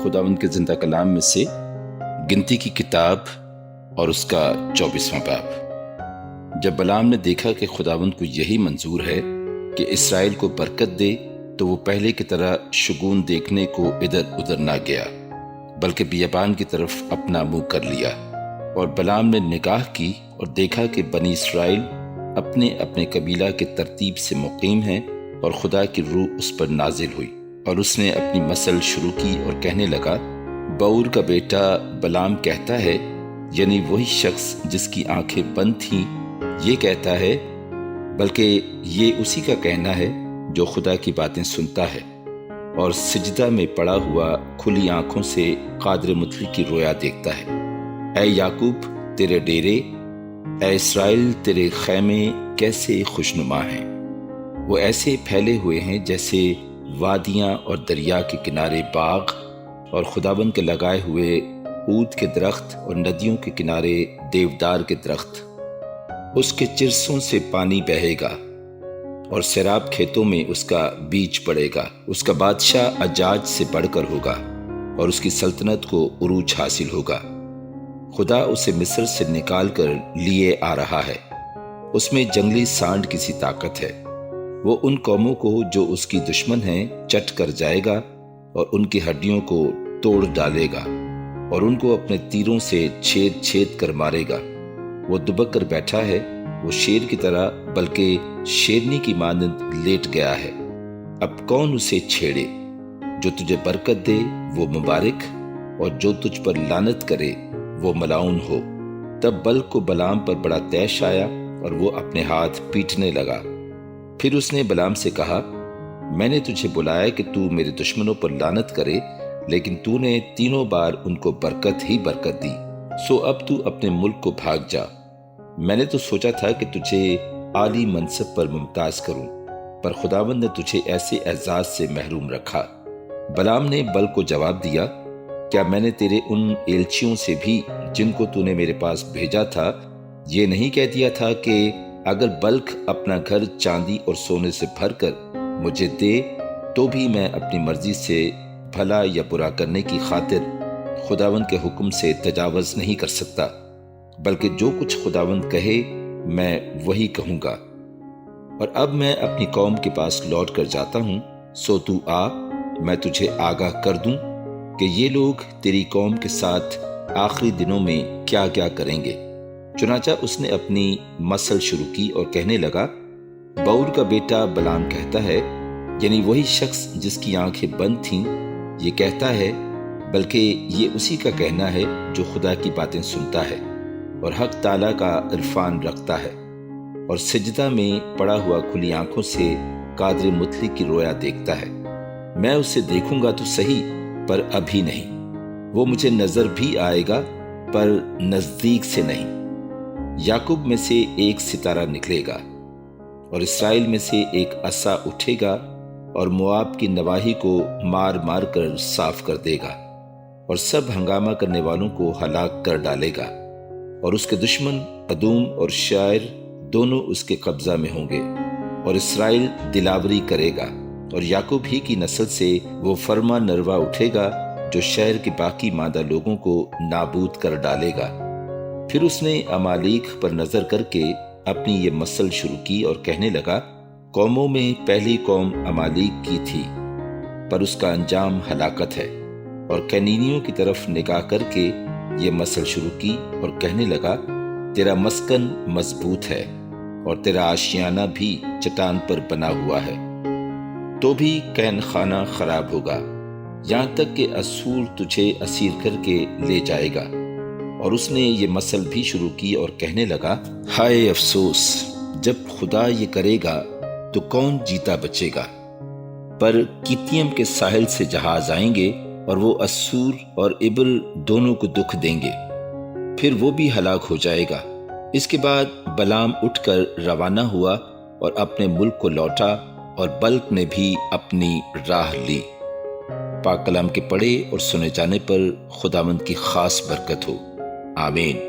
खुदावंद के जिंदा कलाम में से गिनती की किताब और उसका 24वां बाब। जब बलाम ने देखा कि खुदावंद को यही मंजूर है कि इसराइल को बरकत दे, तो वो पहले की तरह शगुन देखने को इधर उधर ना गया, बल्कि बियाबान की तरफ अपना मुंह कर लिया। और बलाम ने निगाह की और देखा कि बनी इसराइल अपने अपने कबीला के तरतीब से मुकीम हैं और खुदा की रूह उस पर नाजिल हुई। और उसने अपनी मसल शुरू की और कहने लगा, बऊर का बेटा बलाम कहता है, यानी वही शख्स जिसकी आंखें बंद थीं, ये कहता है, बल्कि ये उसी का कहना है जो खुदा की बातें सुनता है और सिजदा में पड़ा हुआ खुली आंखों से कादिर मुतलक की रोया देखता है। ऐ याकूब तेरे डेरे, ऐ इसराइल तेरे खैमे कैसे खुशनुमा हैं। वो ऐसे फैले हुए हैं जैसे वादियां और दरिया के किनारे बाग और खुदाबंद के लगाए हुए ऊद के दरख्त और नदियों के किनारे देवदार के दरख्त। उसके चिरसों से पानी बहेगा और सैराब खेतों में उसका बीज पड़ेगा। उसका बादशाह अजाज से बढ़कर होगा और उसकी सल्तनत को उरूज हासिल होगा। खुदा उसे मिस्र से निकाल कर लिए आ रहा है। उसमें जंगली सांड की सी ताकत है। वो उन कौमों को जो उसकी दुश्मन हैं चट कर जाएगा और उनकी हड्डियों को तोड़ डालेगा और उनको अपने तीरों से छेद छेद कर मारेगा। वो दुबक कर बैठा है, वो शेर की तरह बल्कि शेरनी की मानंद लेट गया है। अब कौन उसे छेड़े? जो तुझे बरकत दे वो मुबारक, और जो तुझ पर लानत करे वो मलाउन हो। तब बल्क को बलाम पर बड़ा तैश आया और वो अपने हाथ पीटने लगा। फिर उसने बलाम से कहा, मैंने तुझे बुलाया कि तू मेरे दुश्मनों पर लानत करे, लेकिन तूने तीनों बार उनको बरकत ही बरकत दी। सो अब तू अपने मुल्क को भाग जा। मैंने तो सोचा था कि तुझे आली मनसब पर मुमताज करूं, पर खुदावंद ने तुझे ऐसे एजाज से महरूम रखा। बलाम ने बल्क को जवाब दिया, क्या मैंने तेरे उन एलचियों से भी जिनको तूने मेरे पास भेजा था ये नहीं कह दिया था कि अगर बल्क अपना घर चांदी और सोने से भरकर मुझे दे तो भी मैं अपनी मर्जी से भला या बुरा करने की खातिर खुदावंद के हुक्म से तजावज़ नहीं कर सकता, बल्कि जो कुछ खुदावंद कहे मैं वही कहूँगा। और अब मैं अपनी कौम के पास लौट कर जाता हूँ, सो तू आ, मैं तुझे आगाह कर दूँ कि ये लोग तेरी कौम के साथ आखिरी दिनों में क्या क्या करेंगे। चुनाचा उसने अपनी मसल शुरू की और कहने लगा, बऊर का बेटा बलाम कहता है, यानी वही शख्स जिसकी आंखें बंद थीं, ये कहता है, बल्कि ये उसी का कहना है जो खुदा की बातें सुनता है और हक ताला का इरफान रखता है और सिजदा में पड़ा हुआ खुली आंखों से कादिर मुतलक की रोया देखता है। मैं उसे देखूंगा तो सही, पर अभी नहीं। वो मुझे नजर भी आएगा, पर नजदीक से नहीं। याकूब में से एक सितारा निकलेगा और इसराइल में से एक असा उठेगा और मोआब की नवाही को मार मार कर साफ कर देगा और सब हंगामा करने वालों को हलाक कर डालेगा। और उसके दुश्मन अदूम और शायर दोनों उसके कब्जा में होंगे और इसराइल दिलावरी करेगा और याकूब ही की नस्ल से वो फरमा नरवा उठेगा जो शहर के बाकी मादा लोगों को नाबूद कर डालेगा। फिर उसने अमालीक पर नजर करके अपनी ये मसल शुरू की और कहने लगा, कौमों में पहली कौम अमालीक की थी, पर उसका अंजाम हलाकत है। और कैनीनियों की तरफ निगाह करके ये मसल शुरू की और कहने लगा, तेरा मस्कन मजबूत है और तेरा आशियाना भी चट्टान पर बना हुआ है, तो भी कैन खाना खराब होगा, यहाँ तक कि असूर तुझे असीर करके ले जाएगा। और उसने ये मसल भी शुरू की और कहने लगा, हाय अफसोस, जब खुदा ये करेगा तो कौन जीता बचेगा। पर कितियम के साहिल से जहाज आएंगे और वो असूर और इब्र दोनों को दुख देंगे, फिर वो भी हलाक हो जाएगा। इसके बाद बलाम उठकर रवाना हुआ और अपने मुल्क को लौटा और बल्क ने भी अपनी राह ली। पाक कलाम के पढ़े और सुने जाने पर खुदावंद की खास बरकत हो। आमीन।